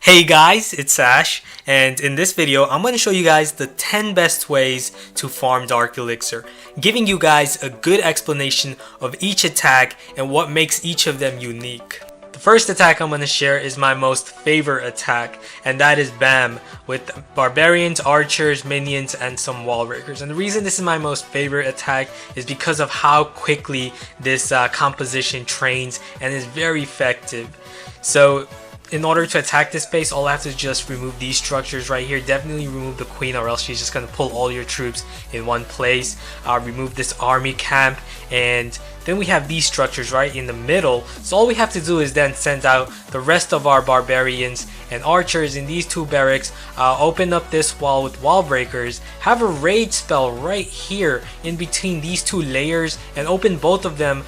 Hey guys, it's Ash, and in this video I'm going to show you guys the 10 best ways to farm Dark Elixir, giving you guys a good explanation of each attack and what makes each of them unique. The first attack I'm going to share is my most favorite attack, and that is BAM, with barbarians, archers, minions, and some wall breakers. And the reason this is my most favorite attack is because of how quickly this composition trains and is very effective. So in order to attack this base, all I have to just remove these structures right here. Definitely remove the queen, or else she's just going to pull all your troops in one place. Remove this army camp, and then we have these structures right in the middle. So all we have to do is then send out the rest of our barbarians and archers in these two barracks, open up this wall with wall breakers, have a raid spell right here in between these two layers, and open both of them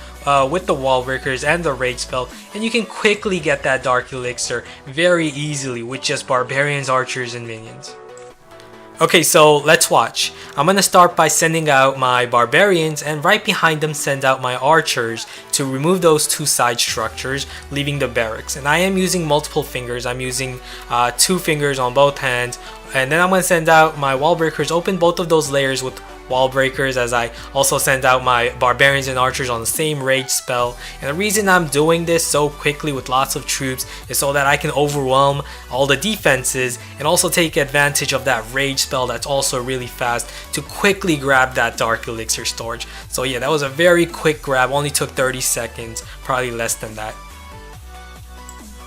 with the wall breakers and the raid spell, and you can quickly get that Dark Elixir very easily with just barbarians, archers, and minions. Okay, so let's watch. I'm gonna start by sending out my barbarians, and right behind them send out my archers to remove those two side structures, leaving the barracks. And I am using multiple fingers. I'm using 2 fingers on both hands, and then I'm gonna send out my wall breakers, open both of those layers with wall breakers, as I also send out my barbarians and archers on the same rage spell. And the reason I'm doing this so quickly with lots of troops is so that I can overwhelm all the defenses and also take advantage of that rage spell that's also really fast to quickly grab that Dark Elixir storage. So yeah, that was a very quick grab, only took 30 seconds, probably less than that.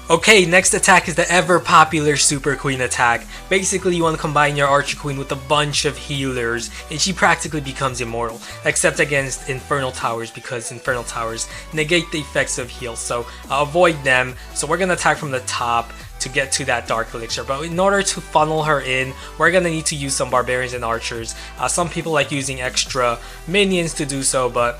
Okay, next attack is the ever popular Super Queen attack. Basically, you want to combine your Archer Queen with a bunch of healers, and she practically becomes immortal, except against Infernal Towers, because Infernal Towers negate the effects of heals, so avoid them. So we're going to attack from the top to get to that Dark Elixir, but in order to funnel her in, we're going to need to use some barbarians and archers. Some people like using extra minions to do so, but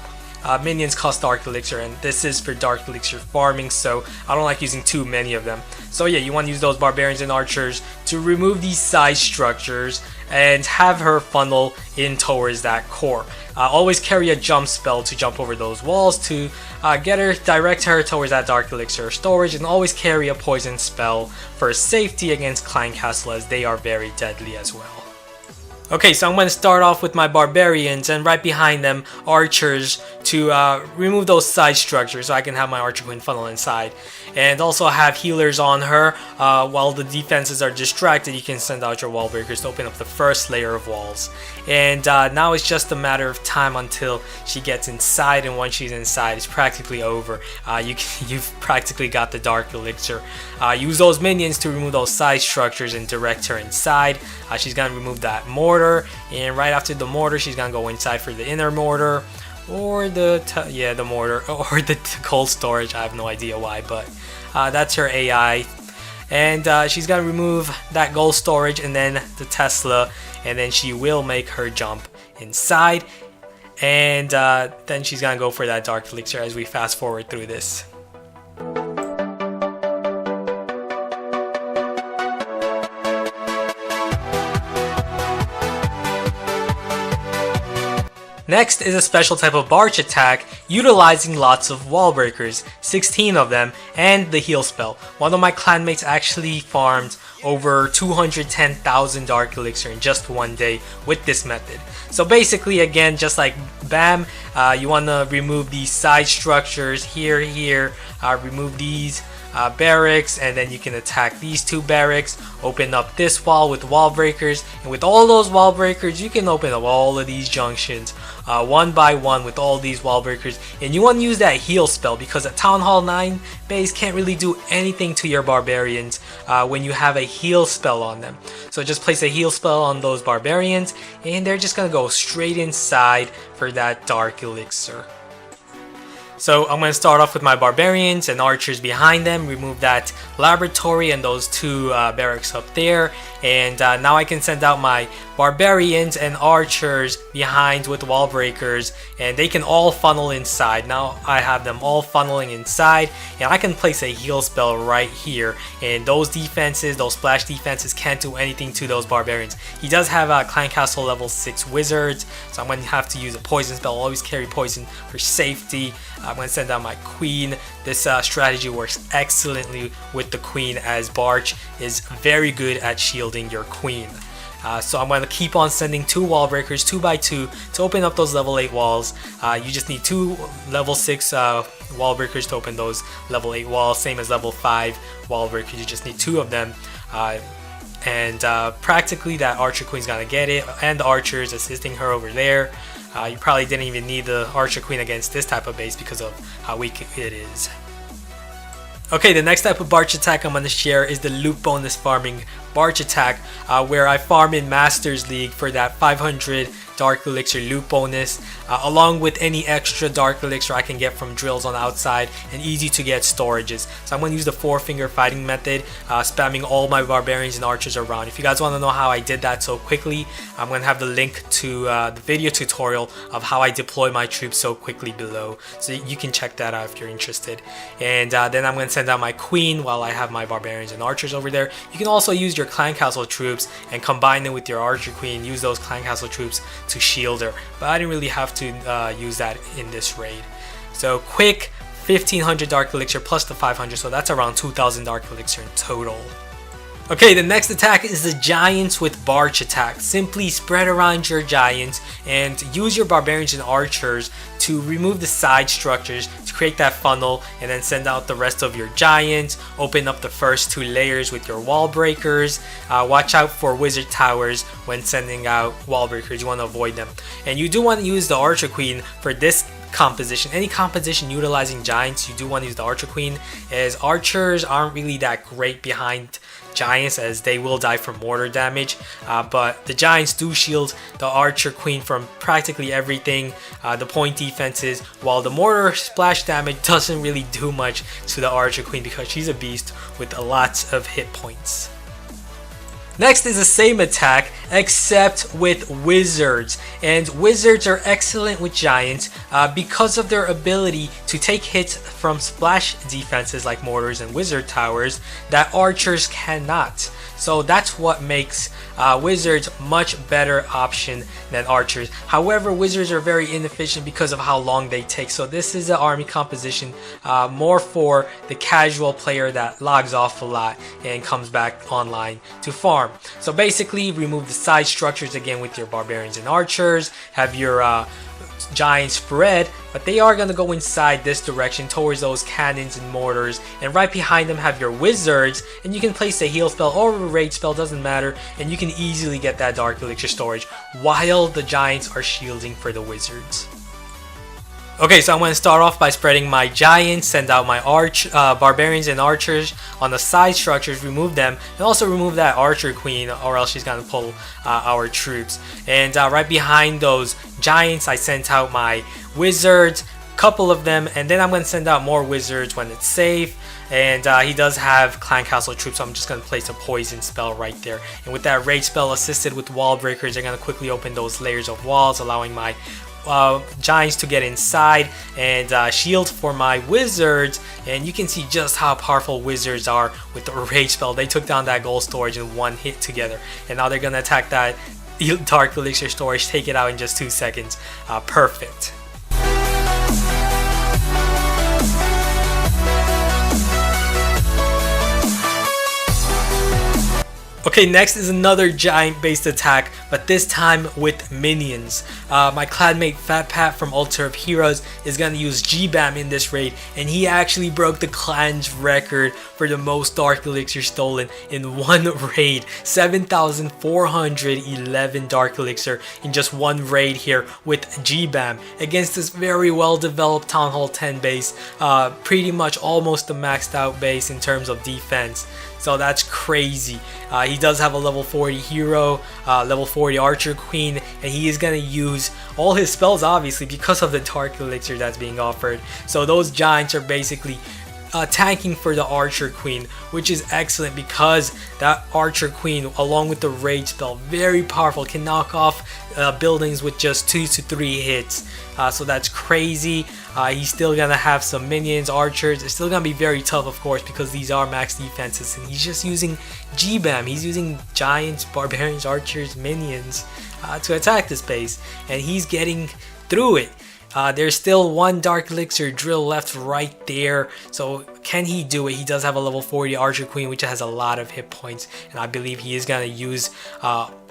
minions cost Dark Elixir, and this is for Dark Elixir farming, so I don't like using too many of them. So yeah, you want to use those barbarians and archers to remove these side structures and have her funnel in towards that core. Always carry a jump spell to jump over those walls to direct her towards that Dark Elixir storage, and always carry a poison spell for safety against Clan Castle, as they are very deadly as well. Okay, so I'm going to start off with my barbarians, and right behind them archers to remove those side structures so I can have my Archer Queen funnel inside. And also have healers on her. While the defenses are distracted, you can send out your wall breakers to open up the first layer of walls. And now it's just a matter of time until she gets inside, and once she's inside, it's practically over. You've practically got the Dark Elixir. Use those minions to remove those side structures and direct her inside. She's going to remove that mortar, and right after the mortar, she's going to go inside for the inner mortar, or the mortar, or the cold storage. I have no idea why, but that's her AI. And she's going to remove that gold storage and then the Tesla, and then she will make her jump inside. And then she's going to go for that Dark Elixir as we fast forward through this. Next is a special type of Barch attack utilizing lots of wall breakers, 16 of them, and the heal spell. One of my clanmates actually farmed over 210,000 Dark Elixir in just one day with this method. So basically, again, just like BAM, you want to remove these side structures here, remove these barracks, and then you can attack these two barracks, open up this wall with wall breakers, and with all those wall breakers you can open up all of these junctions one by one with all these wall breakers. And you want to use that heal spell, because a Town Hall 9 base can't really do anything to your barbarians when you have a heal spell on them. So just place a heal spell on those barbarians, and they're just gonna go straight inside for that Dark Elixir. So I'm going to start off with my barbarians and archers behind them, remove that laboratory and those two barracks up there, And now I can send out my barbarians and archers behind with wall breakers, and they can all funnel inside. Now I have them all funneling inside, and I can place a heal spell right here, and those defenses, those splash defenses, can't do anything to those barbarians. He does have a clan castle level 6 wizards, so I'm going to have to use a poison spell. I'll always carry poison for safety. I'm going to send out my queen. This strategy works excellently with the queen, as Barch is very good at shielding your queen. So I'm going to keep on sending 2 wall breakers 2 by 2 to open up those level 8 walls. You just need 2 level 6 wall breakers to open those level 8 walls, same as level 5 wall breakers. You just need 2 of them. Practically that archer queen's gonna get it, and the archers assisting her over there. You probably didn't even need the archer queen against this type of base because of how weak it is. Okay, the next type of Barch attack I'm going to share is the loot bonus farming Barch attack, where I farm in Masters League for that 500 Dark Elixir loot bonus, along with any extra Dark Elixir I can get from drills on the outside and easy to get storages. So I'm going to use the 4-finger fighting method, spamming all my barbarians and archers around. If you guys want to know how I did that so quickly, I'm going to have the link to the video tutorial of how I deploy my troops so quickly below, so you can check that out if you're interested. And then I'm going to send out my queen while I have my barbarians and archers over there. You can also use your clan castle troops and combine them with your archer queen. Use those clan castle troops to shield her, but I didn't really have to use that in this raid. So quick 1500 Dark Elixir plus the 500, so that's around 2000 Dark Elixir in total. Okay, the next attack is the Giants with Barch attack. Simply spread around your Giants and use your Barbarians and Archers to remove the side structures to create that funnel, and then send out the rest of your Giants. Open up the first 2 layers with your Wall Breakers. Watch out for Wizard Towers when sending out Wall Breakers. You want to avoid them. And you do want to use the Archer Queen for this composition. Any composition utilizing Giants, you do want to use the Archer Queen, as Archers aren't really that great behind Giants, as they will die from mortar damage, but the Giants do shield the Archer Queen from practically everything, the point defenses, while the mortar splash damage doesn't really do much to the Archer Queen because she's a beast with lots of hit points. Next is the same attack, except with wizards, and wizards are excellent with Giants because of their ability to take hits from splash defenses like mortars and wizard towers that archers cannot. So that's what makes wizards much better option than archers. However, wizards are very inefficient because of how long they take. So this is an army composition more for the casual player that logs off a lot and comes back online to farm. So basically, remove the side structures again with your barbarians and archers. Have your Giants spread, but they are going to go inside this direction towards those cannons and mortars, and right behind them have your wizards, and you can place a heal spell or a rage spell, doesn't matter, and you can easily get that Dark Elixir storage while the Giants are shielding for the wizards. Okay, so I'm going to start off by spreading my Giants, send out my Barbarians and Archers on the side structures, remove them, and also remove that Archer Queen, or else she's going to pull our troops. And right behind those Giants, I sent out my Wizards, couple of them, and then I'm going to send out more Wizards when it's safe. And he does have Clan Castle troops, so I'm just going to place a poison spell right there. And with that rage spell assisted with wall breakers, they're going to quickly open those layers of walls, allowing my Giants to get inside and shield for my wizards. And you can see just how powerful wizards are with the rage spell. They took down that gold storage in one hit together, and now they're gonna attack that Dark Elixir storage, take it out in just 2 seconds. Perfect. Okay, next is another giant-based attack, but this time with minions. My clanmate Fat Pat from Altar of Heroes is going to use G-Bam in this raid, and he actually broke the clan's record for the most Dark Elixir stolen in one raid. 7,411 Dark Elixir in just one raid here with G-Bam against this very well-developed Town Hall 10 base, pretty much almost a maxed out base in terms of defense. So that's crazy. He does have a level 40 hero, level 40 archer queen, and he is going to use all his spells obviously because of the Dark Elixir that's being offered. So those giants are basically tanking for the Archer Queen, which is excellent because that Archer Queen, along with the Rage spell, very powerful, can knock off buildings with just 2 to 3 hits. So that's crazy. He's still gonna have some minions, archers. It's still gonna be very tough, of course, because these are max defenses, and he's just using G-Bam. He's using giants, barbarians, archers, minions to attack this base, and he's getting through it. There's still one Dark Elixir drill left right there, so can he do it? He does have a level 40 Archer Queen, which has a lot of hit points, and I believe he is going to use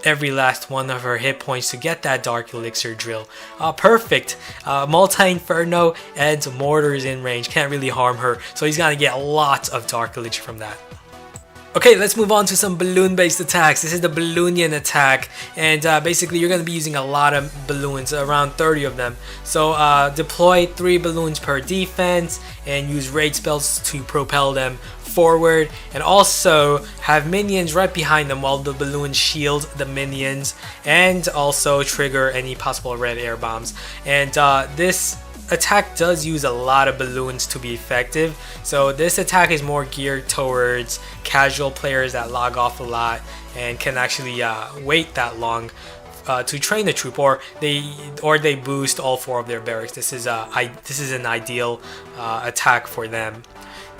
every last one of her hit points to get that Dark Elixir drill. Perfect! Multi-Inferno and Mortars in range, can't really harm her, so he's going to get lots of Dark Elixir from that. Okay, let's move on to some balloon-based attacks. This is the Balloonian attack, and basically you're going to be using a lot of balloons, around 30 of them. So deploy 3 balloons per defense, and use raid spells to propel them forward, and also have minions right behind them while the balloons shield the minions, and also trigger any possible red air bombs. And this attack does use a lot of balloons to be effective, so this attack is more geared towards casual players that log off a lot and can actually wait that long to train the troop, or they boost all 4 of their barracks. This is an ideal attack for them.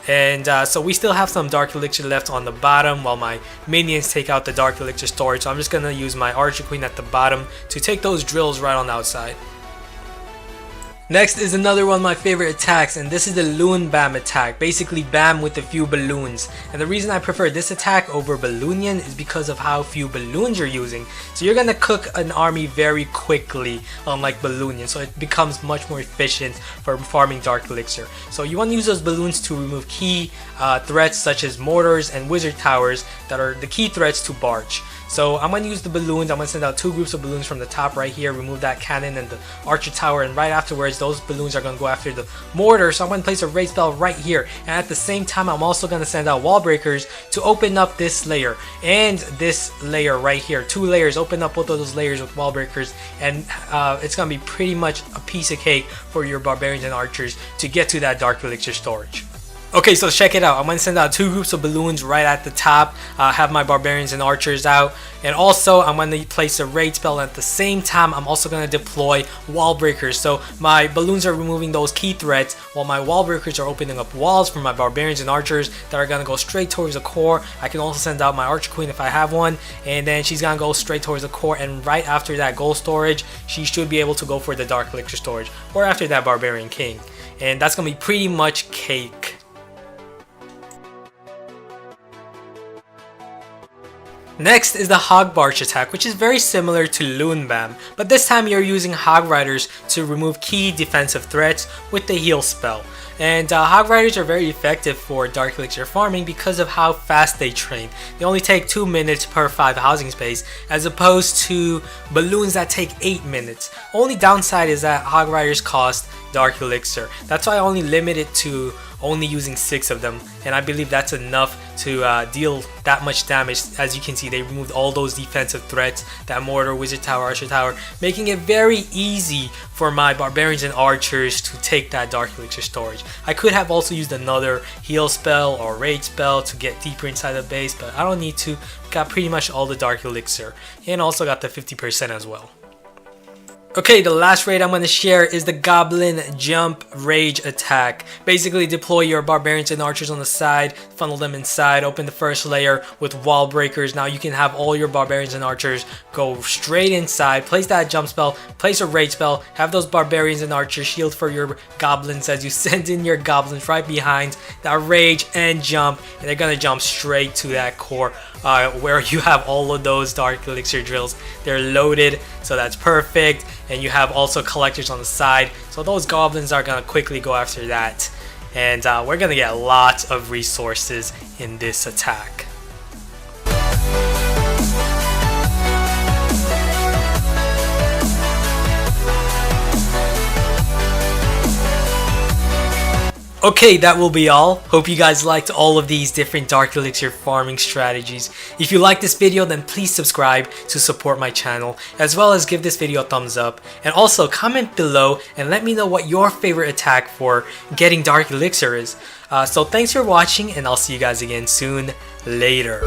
And so we still have some Dark Elixir left on the bottom while my minions take out the Dark Elixir storage, so I'm just gonna use my Archer Queen at the bottom to take those drills right on the outside. Next is another one of my favorite attacks, and this is the Loon Bam attack, basically Bam with a few balloons. And the reason I prefer this attack over Balloonian is because of how few balloons you're using. So you're gonna cook an army very quickly, unlike Balloonian, so it becomes much more efficient for farming Dark Elixir. So you want to use those balloons to remove key threats such as mortars and wizard towers that are the key threats to Barch. So I'm going to use the balloons. I'm going to send out 2 groups of balloons from the top right here, remove that cannon and the archer tower, and right afterwards those balloons are going to go after the mortar. So I'm going to place a raid spell right here, and at the same time I'm also going to send out wall breakers to open up this layer and this layer right here. 2 layers, open up both of those layers with wall breakers, and it's going to be pretty much a piece of cake for your barbarians and archers to get to that Dark Elixir storage. Okay, so check it out. I'm going to send out 2 groups of balloons right at the top, have my barbarians and archers out, and also I'm going to place a raid spell, and at the same time I'm also going to deploy wall breakers. So my balloons are removing those key threats while my wall breakers are opening up walls for my barbarians and archers that are going to go straight towards the core. I can also send out my Archer Queen if I have one, and then she's going to go straight towards the core, and right after that gold storage she should be able to go for the Dark Elixir storage, or after that Barbarian King, and that's going to be pretty much cake. Next is the Hog Barch attack, which is very similar to Loon Bam, but this time you're using Hog Riders to remove key defensive threats with the heal spell. And Hog Riders are very effective for Dark Elixir farming because of how fast they train. They only take 2 minutes per 5 housing space, as opposed to balloons that take 8 minutes. Only downside is that Hog Riders cost Dark Elixir. That's why I only limit it to only using 6 of them, and I believe that's enough to deal that much damage. As you can see, they removed all those defensive threats, that mortar, wizard tower, archer tower, making it very easy for my barbarians and archers to take that Dark Elixir storage. I could have also used another heal spell or raid spell to get deeper inside the base, but I don't need to. Got pretty much all the Dark Elixir, and also got the 50% as well. Okay, the last raid I'm going to share is the Goblin Jump Rage attack. Basically, deploy your barbarians and archers on the side, funnel them inside, open the first layer with wall breakers. Now you can have all your barbarians and archers go straight inside, place that jump spell, place a rage spell, have those barbarians and archers shield for your goblins as you send in your goblins right behind that rage and jump, and they're going to jump straight to that core where you have all of those Dark Elixir drills. They're loaded, so that's perfect. And you have also collectors on the side, so those goblins are gonna quickly go after that, and we're gonna get lots of resources in this attack. Okay, that will be all. Hope you guys liked all of these different Dark Elixir farming strategies. If you like this video, then please subscribe to support my channel, as well as give this video a thumbs up. And also comment below and let me know what your favorite attack for getting Dark Elixir is. So thanks for watching, and I'll see you guys again soon. Later.